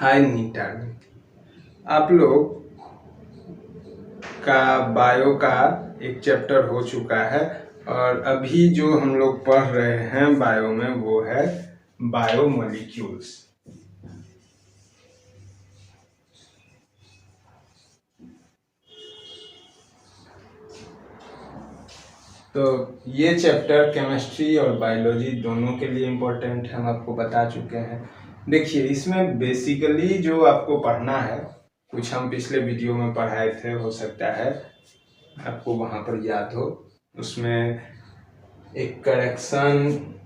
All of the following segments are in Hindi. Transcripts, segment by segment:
हाय नीटा, आप लोग का बायो का एक चैप्टर हो चुका है और अभी जो हम लोग पढ़ रहे हैं बायो में वो है बायोमोलिक्यूल्स। तो ये चैप्टर केमिस्ट्री और बायोलॉजी दोनों के लिए इम्पोर्टेंट है, हम आपको बता चुके हैं। देखिए, इसमें बेसिकली जो आपको पढ़ना है, कुछ हम पिछले वीडियो में पढ़ाए थे, हो सकता है आपको वहाँ पर याद हो। उसमें एक करेक्शन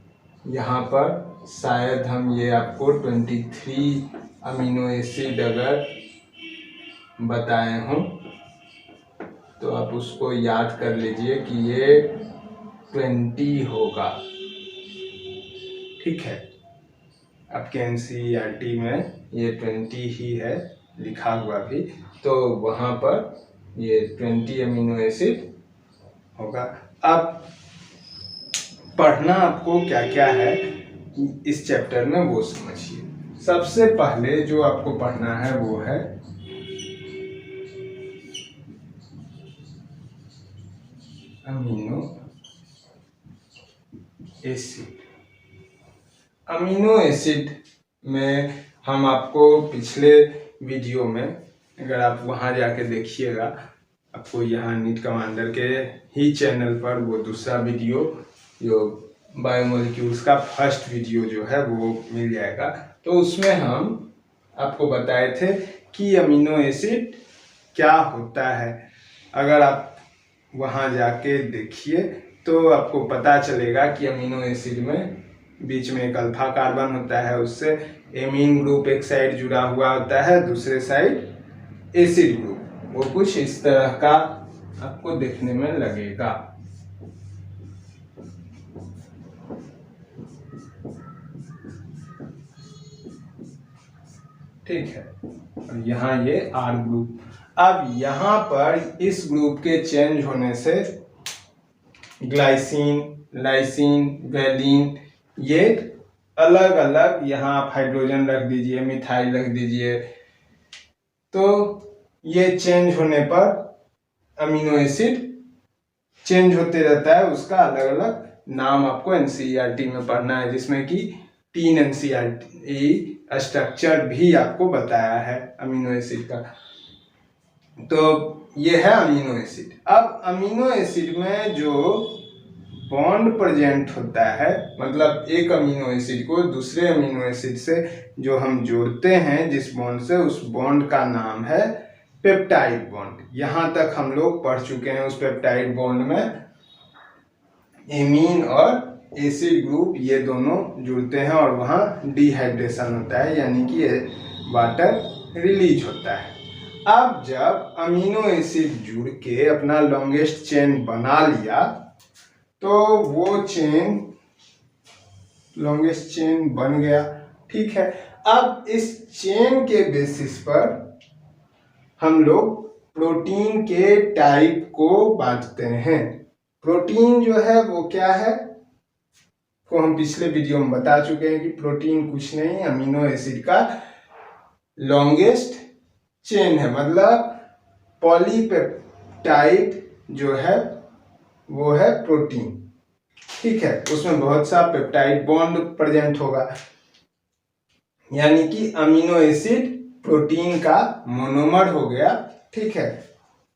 यहाँ पर शायद हम ये आपको 23 अमीनो एसिड अगर बताए हों तो आप उसको याद कर लीजिए कि ये 20 होगा। ठीक है, आपके एनसीईआरटी में ये 20 ही है लिखा हुआ भी, तो वहाँ पर ये 20 अमीनो एसिड होगा। अब पढ़ना आपको क्या क्या है इस चैप्टर में वो समझिए। सबसे पहले जो आपको पढ़ना है वो है अमीनो एसिड। अमीनो एसिड में हम आपको पिछले वीडियो में, अगर आप वहाँ जाके देखिएगा, आपको यहाँ नीट कमांडर के ही चैनल पर वो दूसरा वीडियो जो बायोमोलिक्यूल्स का फर्स्ट वीडियो जो है वो मिल जाएगा। तो उसमें हम आपको बताए थे कि अमीनो एसिड क्या होता है। अगर आप वहाँ जाके देखिए तो आपको पता चलेगा कि अमीनो एसिड में बीच में एक अल्फा कार्बन होता है, उससे एमीन ग्रुप एक साइड जुड़ा हुआ होता है, दूसरे साइड एसिड ग्रुप। वो कुछ इस तरह का आपको देखने में लगेगा। ठीक है, और यहाँ ये आर ग्रुप। अब यहाँ पर इस ग्रुप के चेंज होने से ग्लाइसिन, लाइसिन, वैलिन, ये अलग अलग, यहाँ आप हाइड्रोजन रख दीजिए, मिथाइल रख दीजिए, तो ये चेंज होने पर अमीनो एसिड चेंज होते रहता है। उसका अलग अलग नाम आपको एनसीईआरटी में पढ़ना है, जिसमें कि 3 एनसीईआरटी स्ट्रक्चर भी आपको बताया है अमीनो एसिड का। तो ये है अमीनो एसिड। अब अमीनो एसिड में जो बॉन्ड प्रेजेंट होता है, मतलब एक अमीनो एसिड को दूसरे अमीनो एसिड से जो हम जोड़ते हैं जिस बॉन्ड से, उस बॉन्ड का नाम है पेप्टाइड बॉन्ड। यहाँ तक हम लोग पढ़ चुके हैं। उस पेप्टाइड बॉन्ड में एमीन और एसिड ग्रुप ये दोनों जुड़ते हैं और वहाँ डिहाइड्रेशन होता है, यानी कि वाटर रिलीज होता है। अब जब अमीनो एसिड जुड़ के अपना लॉन्गेस्ट चेन बना लिया तो वो चेन लॉन्गेस्ट चेन बन गया। ठीक है, अब इस चेन के बेसिस पर हम लोग प्रोटीन के टाइप को बांटते हैं। प्रोटीन जो है वो क्या है, को हम पिछले वीडियो में बता चुके हैं कि प्रोटीन कुछ नहीं, अमीनो एसिड का लॉन्गेस्ट चेन है, मतलब पॉलीपेप्टाइड जो है वो है प्रोटीन। ठीक है, उसमें बहुत सा पेप्टाइड बॉन्ड प्रेजेंट होगा, यानी कि अमीनो एसिड प्रोटीन का मोनोमर हो गया। ठीक है,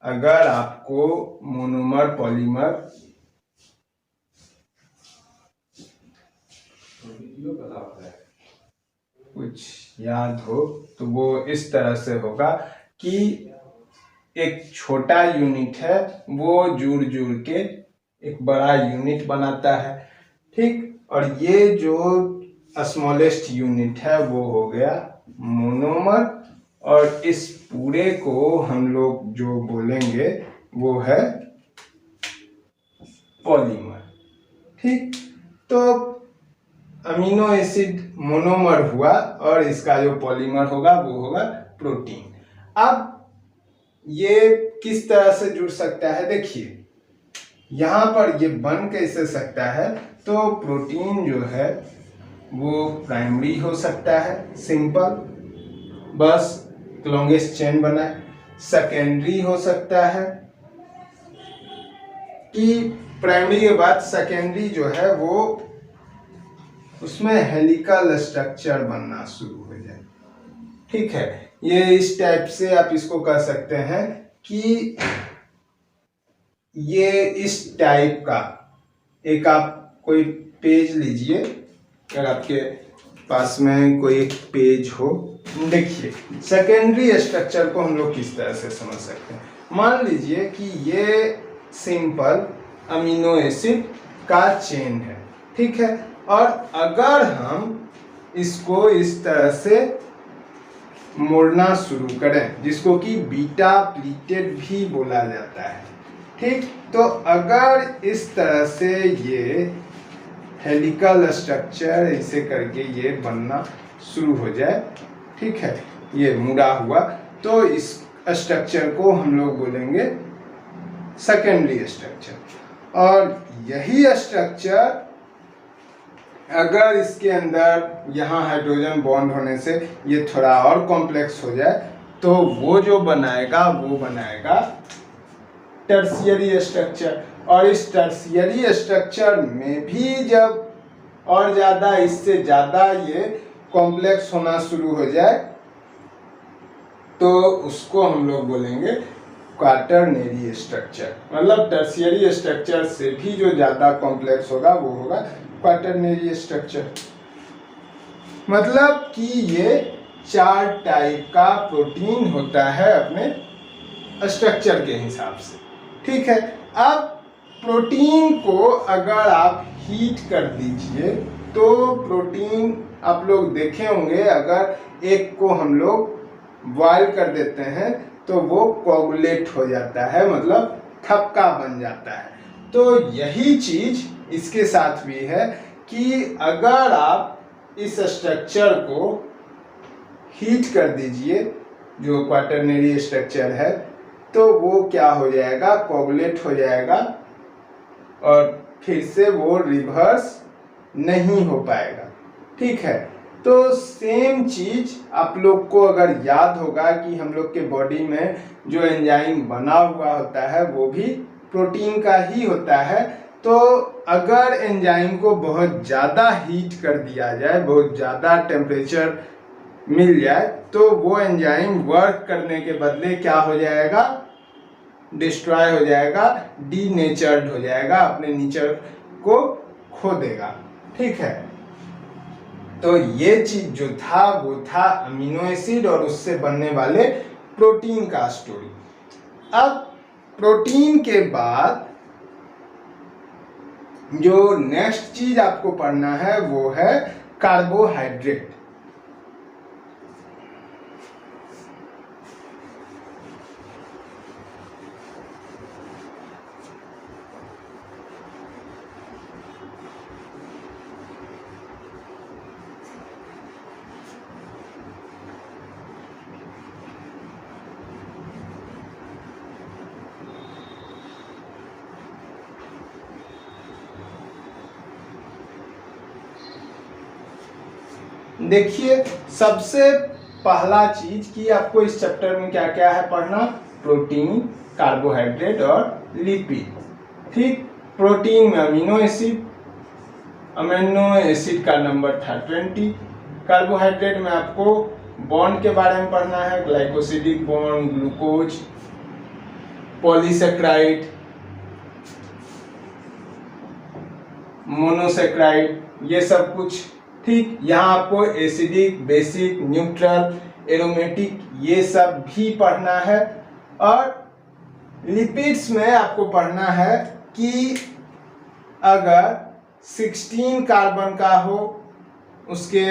अगर आपको मोनोमर पॉलीमर कुछ याद हो तो वो इस तरह से होगा कि एक छोटा यूनिट है वो जुड़ जुड़ के एक बड़ा यूनिट बनाता है। ठीक, और ये जो स्मॉलेस्ट यूनिट है वो हो गया मोनोमर, और इस पूरे को हम लोग जो बोलेंगे वो है पॉलीमर। ठीक, तो अमीनो एसिड मोनोमर हुआ और इसका जो पॉलीमर होगा वो होगा प्रोटीन। अब ये किस तरह से जुड़ सकता है, देखिए यहाँ पर ये बन कैसे सकता है। तो प्रोटीन जो है वो प्राइमरी हो सकता है, सिंपल, बस लॉन्गेस्ट चेन बनाए। सेकेंडरी हो सकता है कि प्राइमरी के बाद सेकेंडरी जो है वो उसमें हेलिकल स्ट्रक्चर बनना शुरू हो जाए। ठीक है, ये इस टाइप से आप इसको कह सकते हैं कि ये इस टाइप का एक आप कोई पेज लीजिए, अगर आपके पास में कोई एक पेज हो। देखिए सेकेंडरी स्ट्रक्चर को हम लोग किस तरह से समझ सकते हैं। मान लीजिए कि ये सिंपल अमीनो एसिड का चेन है, ठीक है, और अगर हम इसको इस तरह से मोड़ना शुरू करें, जिसको कि बीटा प्लीटेड भी बोला जाता है, ठीक, तो अगर इस तरह से ये हेलिकल स्ट्रक्चर ऐसे करके ये बनना शुरू हो जाए, ठीक है, ये मुड़ा हुआ, तो इस स्ट्रक्चर को हम लोग बोलेंगे सेकेंडरी स्ट्रक्चर। और यही स्ट्रक्चर अगर इसके अंदर यहाँ हाइड्रोजन बॉन्ड होने से ये थोड़ा और कॉम्प्लेक्स हो जाए, तो वो जो बनाएगा वो बनाएगा टर्शियरी स्ट्रक्चर। और इस टर्शियरी स्ट्रक्चर में भी जब और ज़्यादा इससे ज़्यादा ये कॉम्प्लेक्स होना शुरू हो जाए, तो उसको हम लोग बोलेंगे क्वाटरनरी स्ट्रक्चर। मतलब टर्शियरी स्ट्रक्चर से भी जो ज़्यादा कॉम्प्लेक्स होगा वो होगा क्वाटरनरी स्ट्रक्चर। मतलब कि ये 4 टाइप का प्रोटीन होता है अपने स्ट्रक्चर के हिसाब से, ठीक है। अब प्रोटीन को अगर आप हीट कर दीजिए तो प्रोटीन आप लोग देखे होंगे, अगर एक को हम लोग बॉयल कर देते हैं तो वो कोगुलेट हो जाता है, मतलब थपका बन जाता है। तो यही चीज इसके साथ भी है कि अगर आप इस स्ट्रक्चर को हीट कर दीजिए, जो क्वाटरनरी स्ट्रक्चर है, तो वो क्या हो जाएगा, कोगुलेट हो जाएगा और फिर से वो रिवर्स नहीं हो पाएगा, ठीक है। तो सेम चीज आप लोग को अगर याद होगा कि हम लोग के बॉडी में जो एंजाइम बना हुआ होता है वो भी प्रोटीन का ही होता है। तो अगर एंजाइम को बहुत ज़्यादा हीट कर दिया जाए, बहुत ज़्यादा टेम्परेचर मिल जाए, तो वो एंजाइम वर्क करने के बदले क्या हो जाएगा, डिस्ट्रॉय हो जाएगा, डीनेचर्ड हो जाएगा, अपने नेचर को खो देगा, ठीक है। तो ये चीज जो था वो था अमीनो एसिड और उससे बनने वाले प्रोटीन का स्टोरी। अब प्रोटीन के बाद जो नेक्स्ट चीज आपको पढ़ना है वो है कार्बोहाइड्रेट। देखिए सबसे पहला चीज कि आपको इस चैप्टर में क्या क्या है पढ़ना, प्रोटीन, कार्बोहाइड्रेट और लिपिड, ठीक। प्रोटीन में अमीनो एसिड का नंबर था 20। कार्बोहाइड्रेट में आपको बॉन्ड के बारे में पढ़ना है, glycosidic bond, glucose, polysaccharide, monosaccharide, ये सब कुछ, ठीक। यहाँ आपको एसिडिक, बेसिक, न्यूट्रल, एरोमेटिक ये सब भी पढ़ना है। और लिपिड्स में आपको पढ़ना है कि अगर 16 कार्बन का हो उसके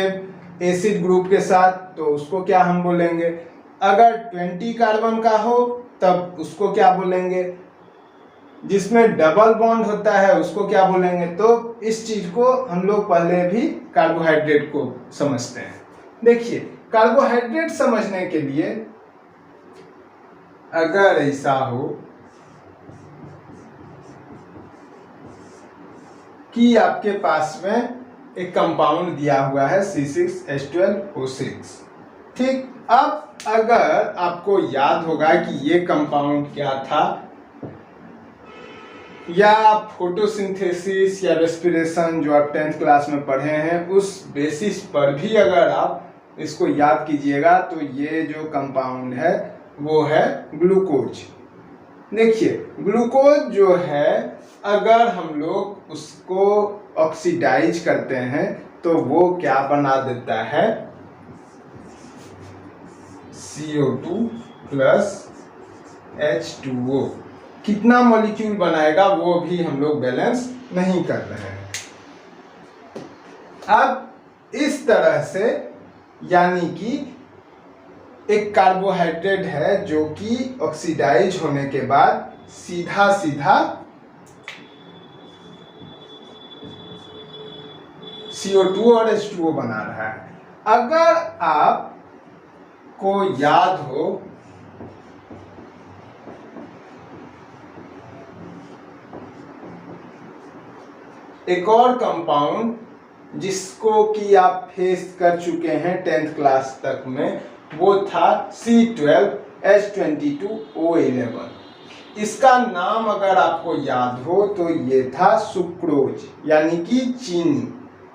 एसिड ग्रुप के साथ तो उसको क्या हम बोलेंगे, अगर 20 कार्बन का हो तब उसको क्या बोलेंगे, जिसमें डबल बॉन्ड होता है उसको क्या बोलेंगे। तो इस चीज को हम लोग पहले भी कार्बोहाइड्रेट को समझते हैं। देखिए कार्बोहाइड्रेट समझने के लिए अगर ऐसा हो कि आपके पास में एक कंपाउंड दिया हुआ है C6H12O6, ठीक, अब अगर आपको याद होगा कि ये कंपाउंड क्या था, या फोटोसिंथेसिस या रेस्पिरेशन जो आप 10th क्लास में पढ़े हैं, उस बेसिस पर भी अगर आप इसको याद कीजिएगा तो ये जो कंपाउंड है वो है ग्लूकोज। देखिए ग्लूकोज जो है अगर हम लोग उसको ऑक्सीडाइज करते हैं तो वो क्या बना देता है, CO2 प्लस H2O। कितना मॉलिक्यूल बनाएगा वो भी हम लोग बैलेंस नहीं कर रहे हैं। अब इस तरह से यानी कि एक कार्बोहाइड्रेट है जो कि ऑक्सीडाइज होने के बाद सीधा सीधा CO2 और H2O बना रहा है। अगर आपको याद हो एक और कंपाउंड जिसको कि आप फेस कर चुके हैं 10th क्लास तक में, वो था C12H22O11। इसका नाम अगर आपको याद हो तो ये था सुक्रोज यानी कि चीनी।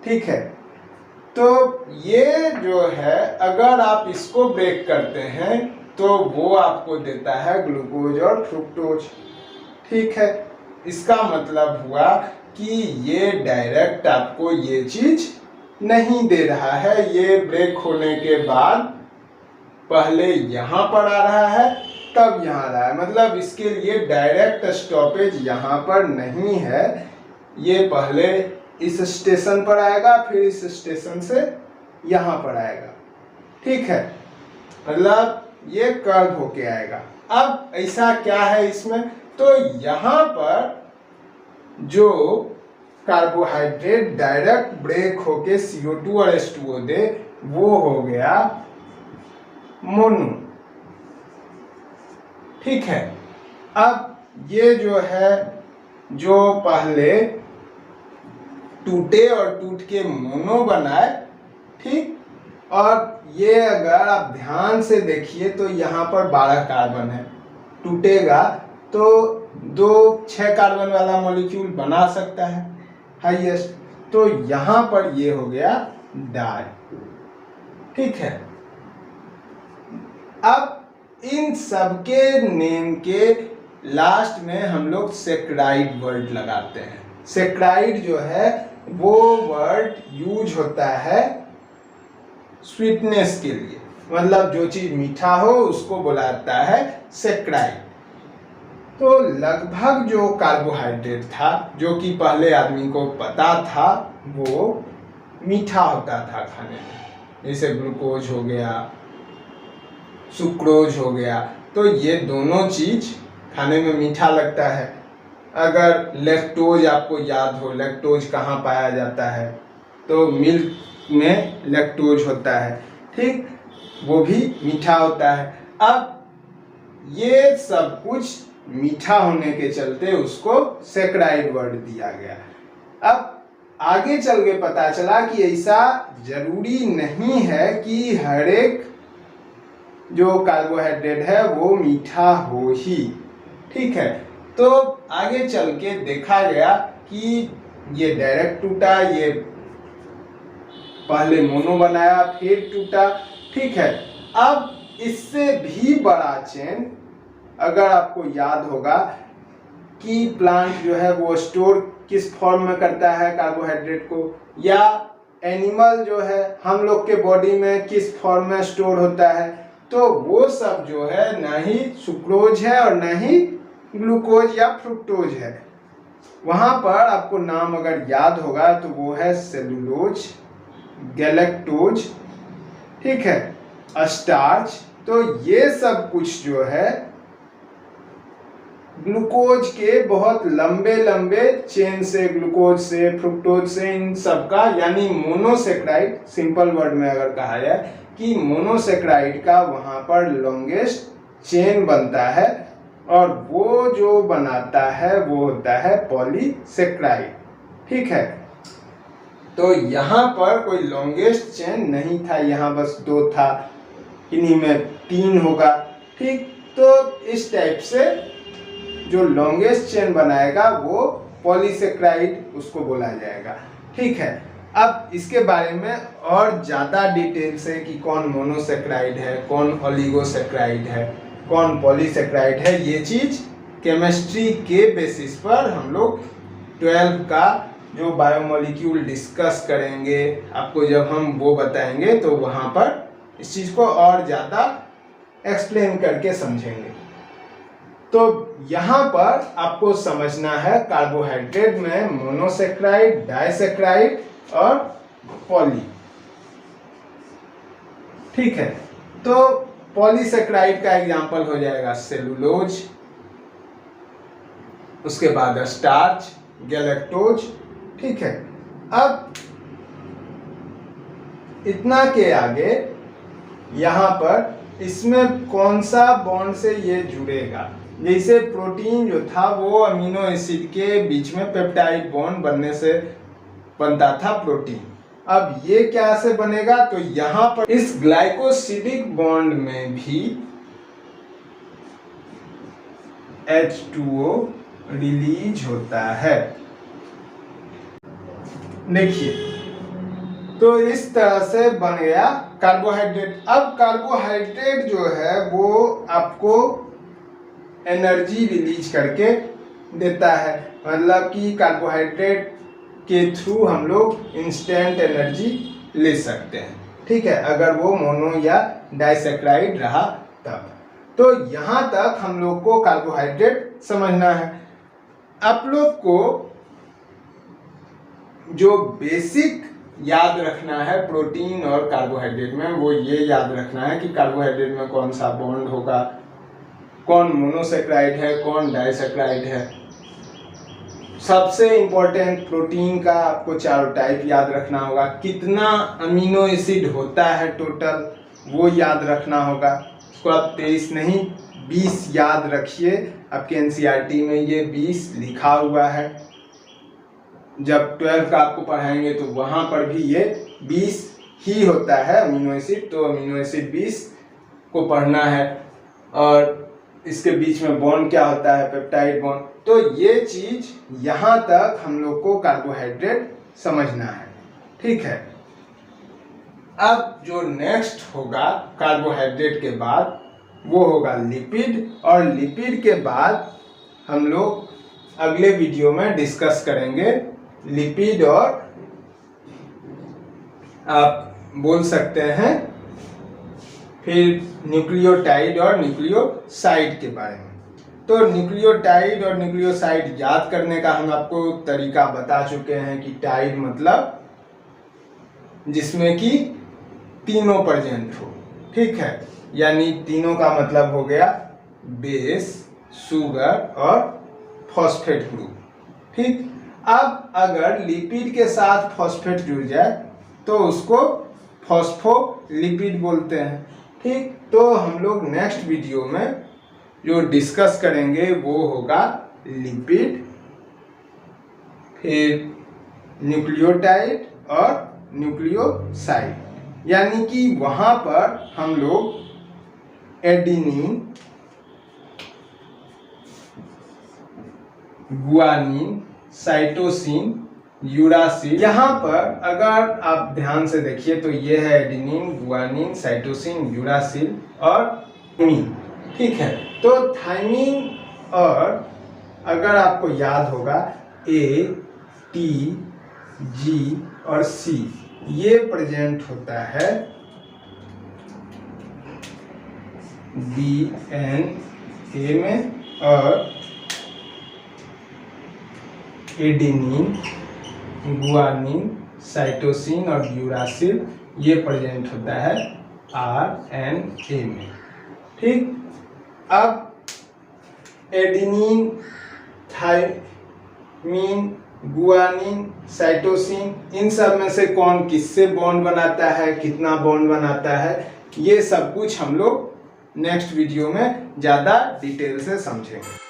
ठीक है, तो ये जो है अगर आप इसको ब्रेक करते हैं तो वो आपको देता है ग्लूकोज और फ्रुक्टोज। ठीक है, इसका मतलब हुआ कि ये डायरेक्ट आपको ये चीज नहीं दे रहा है, ये ब्रेक होने के बाद पहले यहाँ पर आ रहा है तब यहाँ आ रहा है, मतलब इसके लिए डायरेक्ट स्टॉपेज यहाँ पर नहीं है। ये पहले इस स्टेशन पर आएगा फिर इस स्टेशन से यहाँ पर आएगा। ठीक है, मतलब ये कर्व होके आएगा। अब ऐसा क्या है इसमें, तो यहाँ पर जो कार्बोहाइड्रेट डायरेक्ट ब्रेक होके CO2 और H2O दे वो हो गया मोनो। ठीक है, अब ये जो है जो पहले टूटे और टूट के मोनो बनाए, ठीक, और ये अगर आप ध्यान से देखिए तो यहाँ पर 12 कार्बन है, टूटेगा तो 6 कार्बन वाला मॉलिक्यूल बना सकता है हाईएस्ट, तो यहाँ पर ये हो गया डाई। ठीक है, अब इन सबके नेम के लास्ट में हम लोग सेक्राइड वर्ड लगाते हैं। सेक्राइड जो है वो वर्ड यूज होता है स्वीटनेस के लिए, मतलब जो चीज मीठा हो उसको बुलाता है सेक्राइड। तो लगभग जो कार्बोहाइड्रेट था जो कि पहले आदमी को पता था वो मीठा होता था खाने में, जैसे ग्लूकोज हो गया, सुक्रोज हो गया, तो ये दोनों चीज खाने में मीठा लगता है। अगर लैक्टोज आपको याद हो, लैक्टोज कहाँ पाया जाता है, तो मिल्क में लैक्टोज होता है, ठीक, वो भी मीठा होता है। अब ये सब कुछ मीठा होने के चलते उसको सेक्राइड वर्ड दिया गया। अब आगे चल के पता चला कि ऐसा जरूरी नहीं है कि हर एक जो कार्बोहाइड्रेट है वो मीठा हो ही। ठीक है, तो आगे चल के देखा गया कि ये डायरेक्ट टूटा, ये पहले मोनो बनाया फिर टूटा। ठीक है, अब इससे भी बड़ा चेन अगर आपको याद होगा कि प्लांट जो है वो स्टोर किस फॉर्म में करता है कार्बोहाइड्रेट को, या एनिमल जो है हम लोग के बॉडी में किस फॉर्म में स्टोर होता है, तो वो सब जो है ना ही सुक्रोज है और ना ही ग्लूकोज या फ्रुक्टोज है। वहां पर आपको नाम अगर याद होगा तो वो है सेलुलोज, गैलेक्टोज, ठीक है, स्टार्च। तो ये सब कुछ जो है ग्लूकोज के बहुत लंबे लंबे चेन से, ग्लूकोज से, फ्रुक्टोज से, इन सब का यानी मोनोसेक्राइड, सिंपल वर्ड में अगर कहा जाए कि मोनोसेक्राइड का वहां पर लॉन्गेस्ट चेन बनता है, और वो जो बनाता है वो होता है पॉलीसेक्राइड। ठीक है, तो यहाँ पर कोई लॉन्गेस्ट चेन नहीं था, यहाँ बस 2 था, इन्हीं में 3 होगा। ठीक, तो इस टाइप से जो लॉन्गेस्ट चेन बनाएगा वो पॉलीसेक्राइड उसको बोला जाएगा। ठीक है, अब इसके बारे में और ज़्यादा डिटेल से कि कौन मोनोसेक्राइड है, कौन ओलिगोसेक्राइड है, कौन पॉलीसेक्राइड है, ये चीज़ केमिस्ट्री के बेसिस पर हम लोग 12 का जो बायोमोलिक्यूल डिस्कस करेंगे, आपको जब हम वो बताएंगे तो वहाँ पर इस चीज़ को और ज़्यादा एक्सप्लेन करके समझेंगे। तो यहाँ पर आपको समझना है कार्बोहाइड्रेट में मोनोसेक्राइड, डाइसेक्राइड और पॉली। ठीक है, तो पॉलीसेक्राइड का एग्जांपल हो जाएगा सेलुलोज, उसके बाद स्टार्च, गैलेक्टोज। ठीक है, अब इतना के आगे यहाँ पर इसमें कौन सा बॉन्ड से ये जुड़ेगा। जैसे प्रोटीन जो था वो अमीनो एसिड के बीच में पेप्टाइड बॉन्ड बनने से बनता था प्रोटीन। अब ये क्या से बनेगा, तो यहाँ पर इस ग्लाइकोसिडिक बॉन्ड में भी H2O रिलीज होता है। देखिए, तो इस तरह से बन गया कार्बोहाइड्रेट। अब कार्बोहाइड्रेट जो है वो आपको एनर्जी रिलीज करके देता है, मतलब कि कार्बोहाइड्रेट के थ्रू हम लोग इंस्टेंट एनर्जी ले सकते हैं। ठीक है, अगर वो मोनो या डाइसेक्राइड रहा तब। तो यहाँ तक हम लोग को कार्बोहाइड्रेट समझना है। आप लोग को जो बेसिक याद रखना है प्रोटीन और कार्बोहाइड्रेट में, वो ये याद रखना है कि कार्बोहाइड्रेट में कौन सा बॉन्ड होगा, कौन मोनोसेक्राइड है, कौन डाइसेक्राइड है। सबसे इंपॉर्टेंट प्रोटीन का आपको चारों टाइप याद रखना होगा, कितना अमीनो एसिड होता है टोटल वो याद रखना होगा। उसको आप 23 नहीं 20 याद रखिए, आपके एनसीईआरटी में ये 20 लिखा हुआ है। जब 12 का आपको पढ़ाएंगे तो वहाँ पर भी ये 20 ही होता है अमीनो एसिड, तो अमीनो एसिड 20 को पढ़ना है। और इसके बीच में बॉन्ड क्या होता है, पेप्टाइड बॉन्ड। तो ये चीज यहाँ तक हम लोग को कार्बोहाइड्रेट समझना है। ठीक है, अब जो नेक्स्ट होगा कार्बोहाइड्रेट के बाद वो होगा लिपिड, और लिपिड के बाद हम लोग अगले वीडियो में डिस्कस करेंगे लिपिड, और आप बोल सकते हैं फिर न्यूक्लियोटाइड और न्यूक्लियोसाइड के बारे में। तो न्यूक्लियोटाइड और न्यूक्लियोसाइड याद करने का हम आपको तरीका बता चुके हैं कि टाइड मतलब जिसमें कि तीनों प्रेजेंट हो। ठीक है, यानी तीनों का मतलब हो गया बेस, शुगर और फॉस्फेट ग्रुप। ठीक, अब अगर लिपिड के साथ फॉस्फेट जुड़ जाए तो उसको फॉस्फोलिपिड बोलते हैं। ठीक, तो हम लोग नेक्स्ट वीडियो में जो डिस्कस करेंगे वो होगा लिपिड, फिर न्यूक्लियोटाइड और न्यूक्लियोसाइड। यानी कि वहाँ पर हम लोग एडेनिन, गुआनिन, साइटोसिन, यूरासिल, यहाँ पर अगर आप ध्यान से देखिए तो ये है एडेनिन, गुआनिन, साइटोसिन, यूरासिल और थाइमिन। ठीक है, तो थाइमिन, और अगर आपको याद होगा ए, टी, जी और सी ये प्रेजेंट होता है डीएनए में, और एडेनिन, गुआनिन, साइटोसिन और यूरासिल ये प्रेजेंट होता है आरएनए में। ठीक, अब एडेनिन, थाइमिन, गुआनिन, साइटोसिन, इन सब में से कौन किससे बॉन्ड बनाता है, कितना बॉन्ड बनाता है, ये सब कुछ हम लोग नेक्स्ट वीडियो में ज़्यादा डिटेल से समझेंगे।